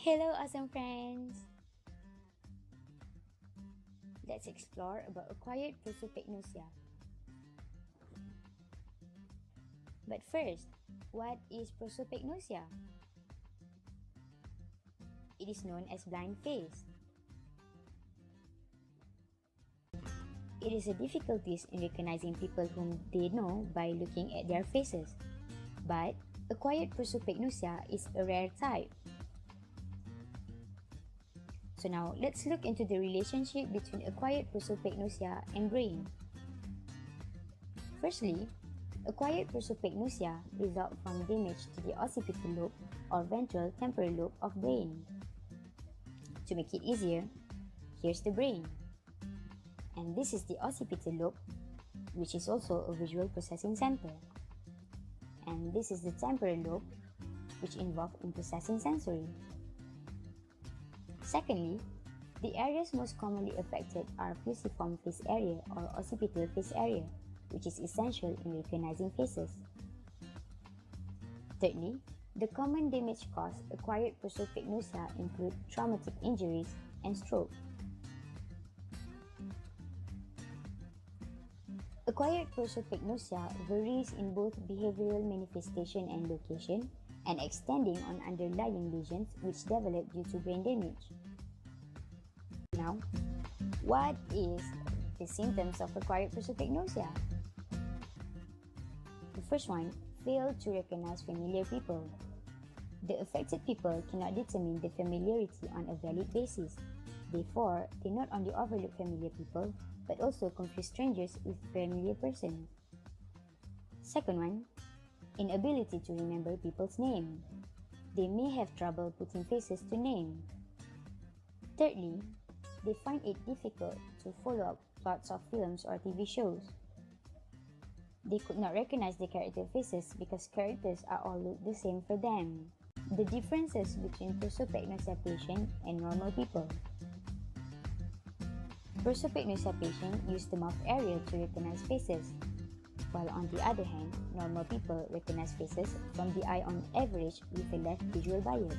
Hello, awesome friends! Let's explore about acquired prosopagnosia. But first, what is prosopagnosia? It is known as blind face. It is a difficulties in recognizing people whom they know by looking at their faces. But acquired prosopagnosia is a rare type. So now, let's look into the relationship between acquired prosopagnosia and brain. Firstly, acquired prosopagnosia results from damage to the occipital lobe or ventral temporal lobe of brain. To make it easier, here's the brain. And this is the occipital lobe, which is also a visual processing center. And this is the temporal lobe, which involved in processing sensory. Secondly, the areas most commonly affected are fusiform face area or occipital face area, which is essential in recognizing faces. Thirdly, the common damage caused acquired prosopagnosia include traumatic injuries and stroke. Acquired prosopagnosia varies in both behavioral manifestation and location, and extending on underlying lesions which develop due to brain damage. Now, what is the symptoms of acquired prosopagnosia? The first one, fail to recognize familiar people. The affected people cannot determine the familiarity on a valid basis. Therefore, they not only overlook familiar people, but also confuse strangers with familiar persons. Second one, inability to remember people's name. They may have trouble putting faces to name. Thirdly, they find it difficult to follow up plots of films or TV shows. They could not recognize the character faces because characters are all look the same for them. The differences between prosopagnosia patient and normal people. Prosopagnosia patient use the mouth area to recognize faces, while on the other hand, normal people recognize faces from the eye on average with a left visual bias.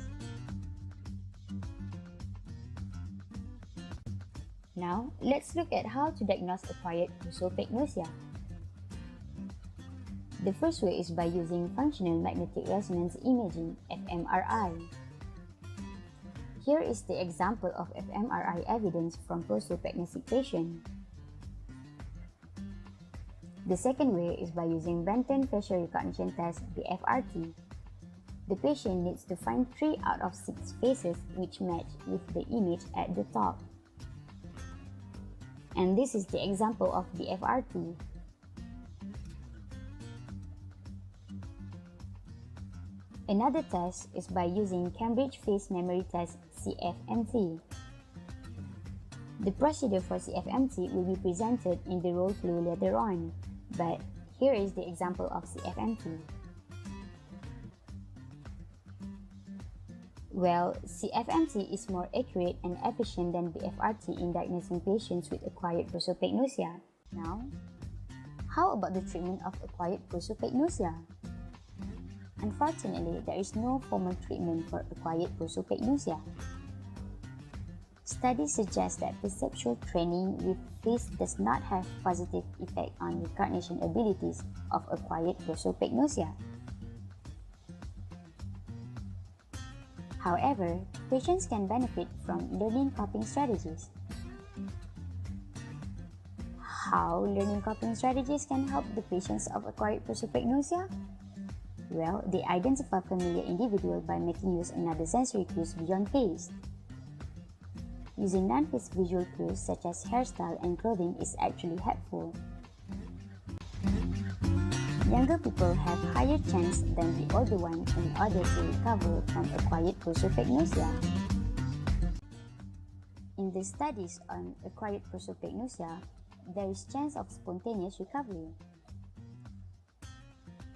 Now, let's look at how to diagnose acquired prosopagnosia. The first way is by using functional magnetic resonance imaging (fMRI). Here is the example of fMRI evidence from prosopagnosic patient. The second way is by using Benton facial recognition test (BFRT). The patient needs to find 3 out of 6 faces which match with the image at the top. And this is the example of BFRT. Another test is by using Cambridge Face Memory Test (CFMT). The procedure for CFMT will be presented in the role play later on, but here is the example of CFMT. Well, CFMT is more accurate and efficient than BFRT in diagnosing patients with acquired prosopagnosia. Now, how about the treatment of acquired prosopagnosia? Unfortunately, there is no formal treatment for acquired prosopagnosia. Studies suggest that perceptual training with face does not have positive effect on recognition abilities of acquired prosopagnosia. However, patients can benefit from learning coping strategies. How learning coping strategies can help the patients of acquired prosopagnosia? Well, they identify familiar individual by making use of another sensory cues beyond face. Using non-face visual cues such as hairstyle and clothing is actually helpful. Younger people have higher chance than the older ones in order to recover from acquired prosopagnosia. In the studies on acquired prosopagnosia, there is chance of spontaneous recovery.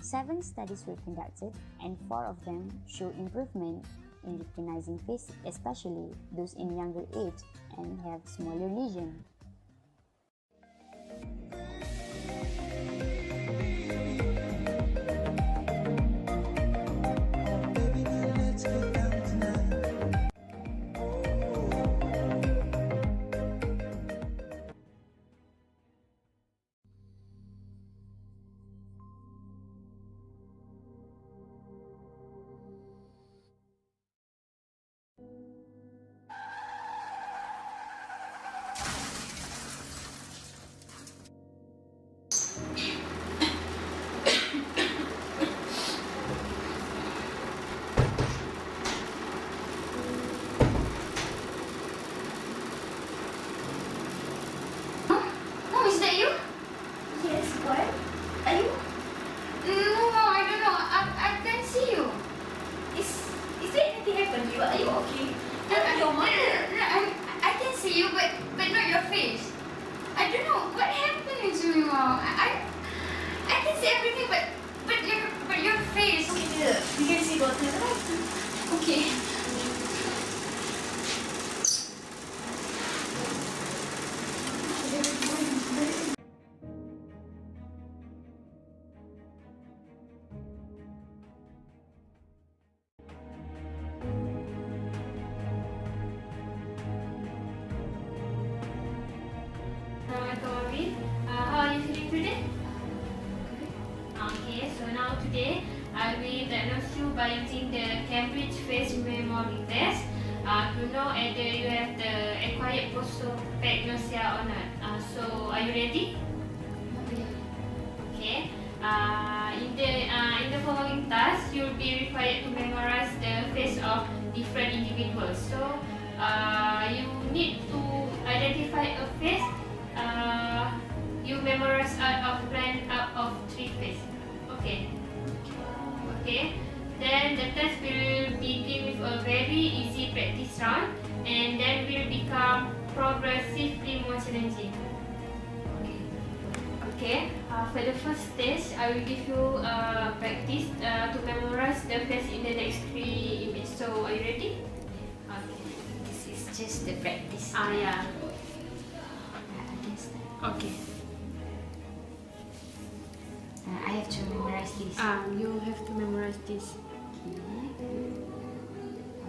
7 studies were conducted and 4 of them show improvement in recognizing face, especially those in younger age and have smaller lesions. I can see everything, but your face. Okay, you can see both of them. Okay. How are you feeling today? Okay, so now today I will diagnose you by using the Cambridge Face Memory Test to know whether you have the acquired prosopagnosia or not. So are you ready? Okay. In the following task, you'll be required to memorize the face of different individuals. So you need to identify a face. You memorize out of 3 faces. Okay. Okay. Then the test will begin with a very easy practice round, and then will become progressively more challenging. Okay. For the first stage, I will give you practice to memorize the face in the next 3 images. So, are you ready? Okay. This is just the practice. Yeah. Okay. I have to memorize this. You have to memorize this. Okay.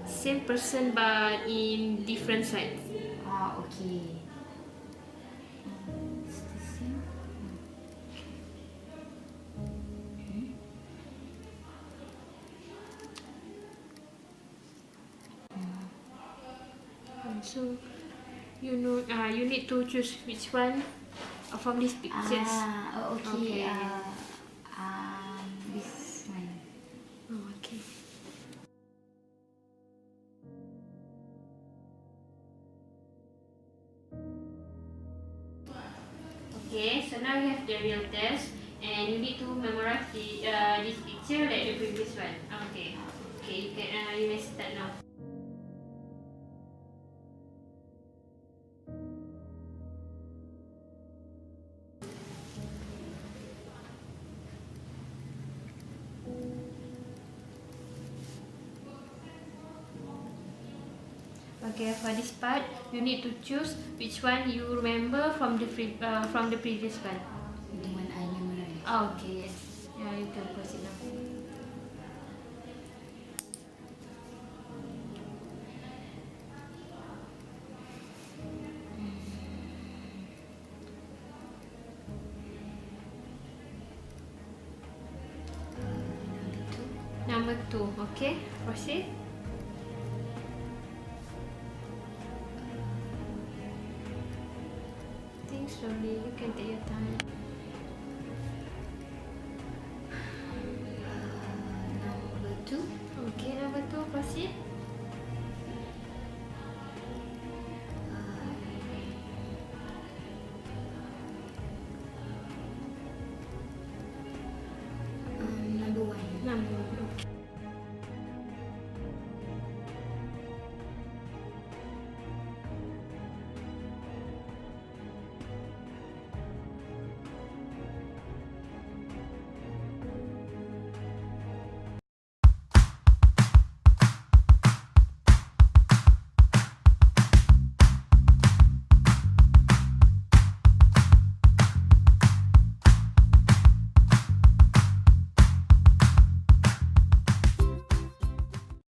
Same person but in different sides. Okay. It's the same. So, you know, you need to choose which one from these pictures. Okay. Okay. This one. Oh, okay. Okay, so now you have the real test, and you need to memorize this picture like the previous one. Okay. Okay, you may start now. Okay, for this part, you need to choose which one you remember from the previous one. The one I memorized. Okay, yes. Yeah, you can proceed now. Number 2, okay? Proceed. Think slowly, you can take your time.